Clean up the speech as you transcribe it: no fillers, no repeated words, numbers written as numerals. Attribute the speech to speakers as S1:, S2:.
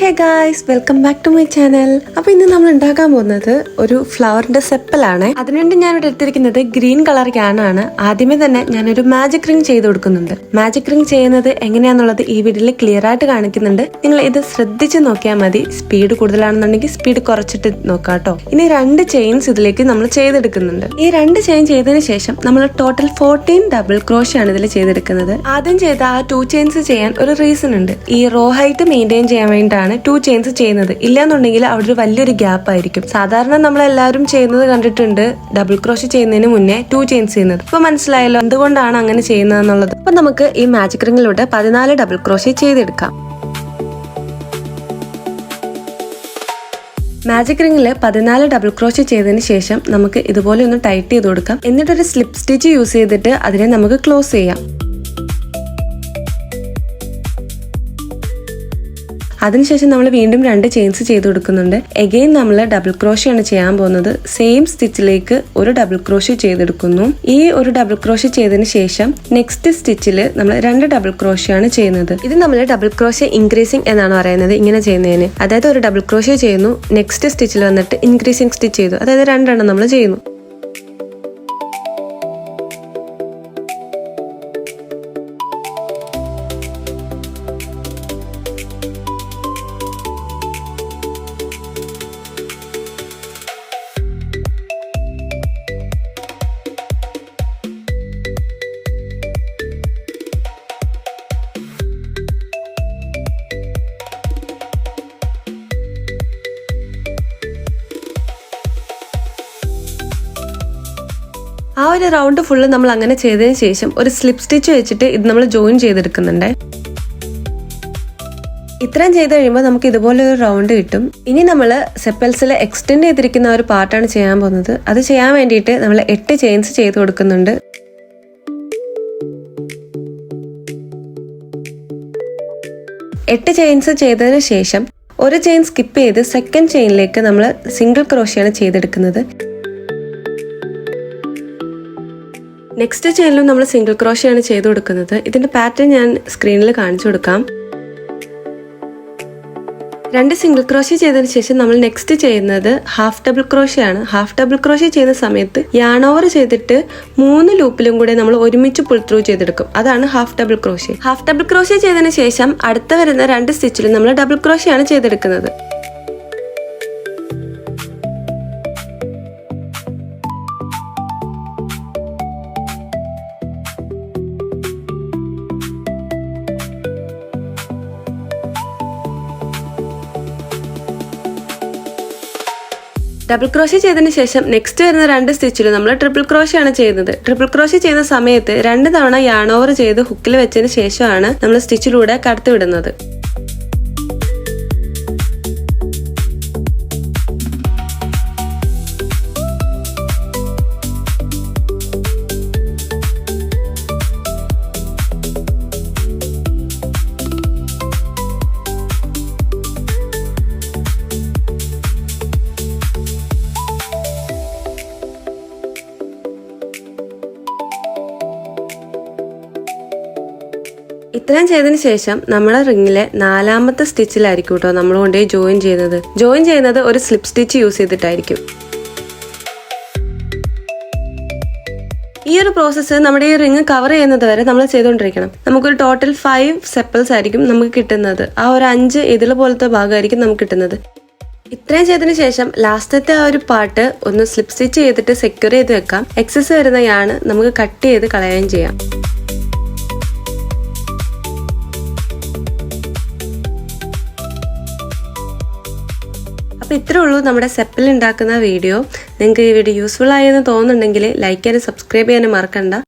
S1: Hey guys, welcome back to my channel. അപ്പോൾ ഇന്ന് നമ്മൾ ഉണ്ടാക്കാൻ പോകുന്നത് ഒരു ഫ്ലവറിന്റെ സെപ്പലാണ്. അതിനുവേണ്ടി ഞാൻ ഇവിടെ എടുത്തിരിക്കുന്നത് ഗ്രീൻ കളർ ക്യാനാണ്. ആദ്യമേ തന്നെ ഞാനൊരു മാജിക് റിംഗ് ചെയ്ത് കൊടുക്കുന്നുണ്ട്. മാജിക് റിംഗ് ചെയ്യുന്നത് എങ്ങനെയാന്നുള്ളത് ഈ വീഡിയോയിൽ ക്ലിയർ ആയിട്ട് കാണിക്കുന്നുണ്ട്. നിങ്ങൾ ഇത് ശ്രദ്ധിച്ച് നോക്കിയാൽ മതി. സ്പീഡ് കൂടുതലാണെന്നുണ്ടെങ്കിൽ സ്പീഡ് കുറച്ചിട്ട് നോക്കാം കേട്ടോ. ഇനി 2 ചെയിൻസ് ഇതിലേക്ക് നമ്മൾ ചെയ്തെടുക്കുന്നുണ്ട്. ഈ 2 ചെയിൻ ചെയ്തതിനു ശേഷം നമ്മൾ ടോട്ടൽ 14 ഡബിൾ ക്രോഷേ ആണ് ഇതിൽ ചെയ്തെടുക്കുന്നത്. ആദ്യം ചെയ്ത ആ 2 ചെയിൻസ് ചെയ്യാൻ ഒരു റീസൺ ഉണ്ട്. ഈ റോ ഹൈറ്റ് മെയിൻറ്റെയിൻ ചെയ്യാൻ വേണ്ടിയിട്ടാണ് 2 ചെയിൻസ് ചെയ്യുന്നത്. ഇല്ലാന്നുണ്ടെങ്കിൽ അവിടെ ഒരു വലിയൊരു ഗ്യാപ്പ് ആയിരിക്കും. സാധാരണ നമ്മൾ എല്ലാവരും ചെയ്യുന്നത് കണ്ടിട്ടുണ്ട്, ഡബിൾ ക്രോഷേ ചെയ്യുന്നതിന് മുന്നേ 2 ചെയിൻസ് ചെയ്യുന്നത്. ഇപ്പൊ മനസ്സിലായല്ലോ എന്തുകൊണ്ടാണ് അങ്ങനെ ചെയ്യുന്നത് എന്നുള്ളത്. അപ്പൊ നമുക്ക് ഈ മാജിക് റിംഗിലൂടെ 14 ഡബിൾ ക്രോഷേ ചെയ്തെടുക്കാം. മാജിക് റിംഗിൽ 14 ഡബിൾ ക്രോഷേ ചെയ്തതിന് ശേഷം നമുക്ക് ഇതുപോലെ ഒന്ന് ടൈറ്റ് ചെയ്ത് കൊടുക്കാം. എന്നിട്ടൊരു സ്ലിപ്പ് സ്റ്റിച്ച് യൂസ് ചെയ്തിട്ട് അതിനെ നമുക്ക് ക്ലോസ് ചെയ്യാം. അതിനുശേഷം നമ്മൾ വീണ്ടും 2 ചെയിൻസ് ചെയ്ത് കൊടുക്കുന്നുണ്ട്. എഗെയിൻ നമ്മൾ ഡബിൾ ക്രോഷേ ആണ് ചെയ്യാൻ പോകുന്നത്. സെയിം സ്റ്റിച്ചിലേക്ക് ഒരു ഡബിൾ ക്രോഷേ ചെയ്തെടുക്കുന്നു. ഈ ഒരു ഡബിൾ ക്രോഷേ ചെയ്തതിന് ശേഷം നെക്സ്റ്റ് സ്റ്റിച്ചിൽ നമ്മൾ 2 ഡബിൾ ക്രോഷേ ആണ് ചെയ്യുന്നത്. ഇത് നമ്മൾ ഡബിൾ ക്രോഷേ ഇൻക്രീസിംഗ് എന്നാണ് പറയുന്നത് ഇങ്ങനെ ചെയ്യുന്നതിന്. അതായത് ഒരു ഡബിൾ ക്രോഷേ ചെയ്യുന്നു, നെക്സ്റ്റ് സ്റ്റിച്ചിൽ വന്നിട്ട് ഇൻക്രീസിംഗ് സ്റ്റിച്ച് ചെയ്തു. അതായത് 2 എണ്ണം നമ്മൾ ചെയ്യുന്നു. ആ ഒരു റൗണ്ട് ഫുള്ള് നമ്മൾ അങ്ങനെ ചെയ്തതിന് ശേഷം ഒരു സ്ലിപ്പ് സ്റ്റിച്ച് വെച്ചിട്ട് ഇത് നമ്മൾ ജോയിൻ ചെയ്തെടുക്കുന്നുണ്ട്. ഇത്രയും ചെയ്ത് കഴിയുമ്പോൾ നമുക്ക് ഇതുപോലെ ഒരു റൗണ്ട് കിട്ടും. ഇനി നമ്മൾ സെപ്പൽസിൽ എക്സ്റ്റെൻഡ് ചെയ്തിരിക്കുന്ന ഒരു പാർട്ടാണ് ചെയ്യാൻ പോകുന്നത്. അത് ചെയ്യാൻ വേണ്ടിയിട്ട് നമ്മൾ 8 ചെയിൻസ് ചെയ്ത് കൊടുക്കുന്നുണ്ട്. എട്ട് ചെയിൻസ് ചെയ്തതിന് ശേഷം ഒരു ചെയിൻ സ്കിപ്പ് ചെയ്ത് സെക്കൻഡ് ചെയിനിലേക്ക് നമ്മൾ സിംഗിൾ ക്രോഷയാണ് ചെയ്തെടുക്കുന്നത്. നെക്സ്റ്റ് ചെയിനിലും നമ്മൾ സിംഗിൾ ക്രോഷേ ആണ് ചെയ്ത് കൊടുക്കുന്നത്. ഇതിന്റെ പാറ്റേൺ ഞാൻ സ്ക്രീനിൽ കാണിച്ചു കൊടുക്കാം. 2 സിംഗിൾ ക്രോഷേ ചെയ്തതിന് ശേഷം നമ്മൾ നെക്സ്റ്റ് ചെയ്യുന്നത് ഹാഫ് ഡബിൾ ക്രോഷേ ആണ്. ഹാഫ് ഡബിൾ ക്രോഷേ ചെയ്യുന്ന സമയത്ത് യാൺ ഓവർ ചെയ്തിട്ട് 3 ലൂപ്പിലും കൂടെ നമ്മൾ ഒരുമിച്ച് പുൾ ത്രൂ ചെയ്തെടുക്കും. അതാണ് half double crochet. Half double crochet ചെയ്തതിന് ശേഷം അടുത്ത വരുന്ന 2 സ്റ്റിച്ചിലും നമ്മൾ ഡബിൾ ക്രോഷേ ആണ് ചെയ്തെടുക്കുന്നത്. ഡബിൾ ക്രോഷേ ചെയ്തതിന് ശേഷം നെക്സ്റ്റ് വരുന്ന 2 സ്റ്റിച്ചിൽ നമ്മൾ ട്രിപ്പിൾ ക്രോഷേ ആണ് ചെയ്യുന്നത്. ട്രിപ്പിൾ ക്രോഷേ ചെയ്യുന്ന സമയത്ത് 2 തവണ യാൺ ഓവർ ചെയ്ത് ഹുക്കിൽ വെച്ചതിന് ശേഷമാണ് നമ്മൾ സ്റ്റിച്ചിലൂടെ കടത്തി വിടുന്നത്. ഇത്രയും ചെയ്തതിന് ശേഷം നമ്മുടെ റിങ്ങിലെ 4ാമത്തെ സ്റ്റിച്ചിലായിരിക്കും കേട്ടോ നമ്മൾ കൊണ്ടുപോയി ജോയിൻ ചെയ്യുന്നത്. ജോയിൻ ചെയ്യുന്നത് ഒരു സ്ലിപ്പ് സ്റ്റിച്ച് യൂസ് ചെയ്തിട്ടായിരിക്കും. ഈ ഒരു പ്രോസസ്സ് നമ്മുടെ ഈ റിങ് കവർ ചെയ്യുന്നത് വരെ നമ്മൾ ചെയ്തുകൊണ്ടിരിക്കണം. നമുക്കൊരു ടോട്ടൽ 5 സെപ്പൽസ് ആയിരിക്കും നമുക്ക് കിട്ടുന്നത്. ആ ഒരു 5 ഇതിൽ പോലത്തെ ഭാഗമായിരിക്കും നമുക്ക് കിട്ടുന്നത്. ഇത്രയും ചെയ്തതിന് ശേഷം ലാസ്റ്റത്തെ ആ ഒരു പാർട്ട് ഒന്ന് സ്ലിപ്പ് സ്റ്റിച്ച് ചെയ്തിട്ട് സെക്യൂർ ചെയ്ത് വെക്കാം. എക്സസ് വരുന്ന യാണ് നമുക്ക് കട്ട് ചെയ്ത് കളയുകയും ചെയ്യാം. അപ്പോൾ ഇത്രേ ഉള്ളൂ നമ്മുടെ സെപ്പൽ ഉണ്ടാക്കുന്ന വീഡിയോ. നിങ്ങൾക്ക് ഈ വീഡിയോ യൂസ്ഫുൾ ആയെന്ന് തോന്നുന്നുണ്ടെങ്കിൽ ലൈക്ക് ചെയ്യാനും സബ്സ്ക്രൈബ് ചെയ്യാനും മറക്കണ്ട.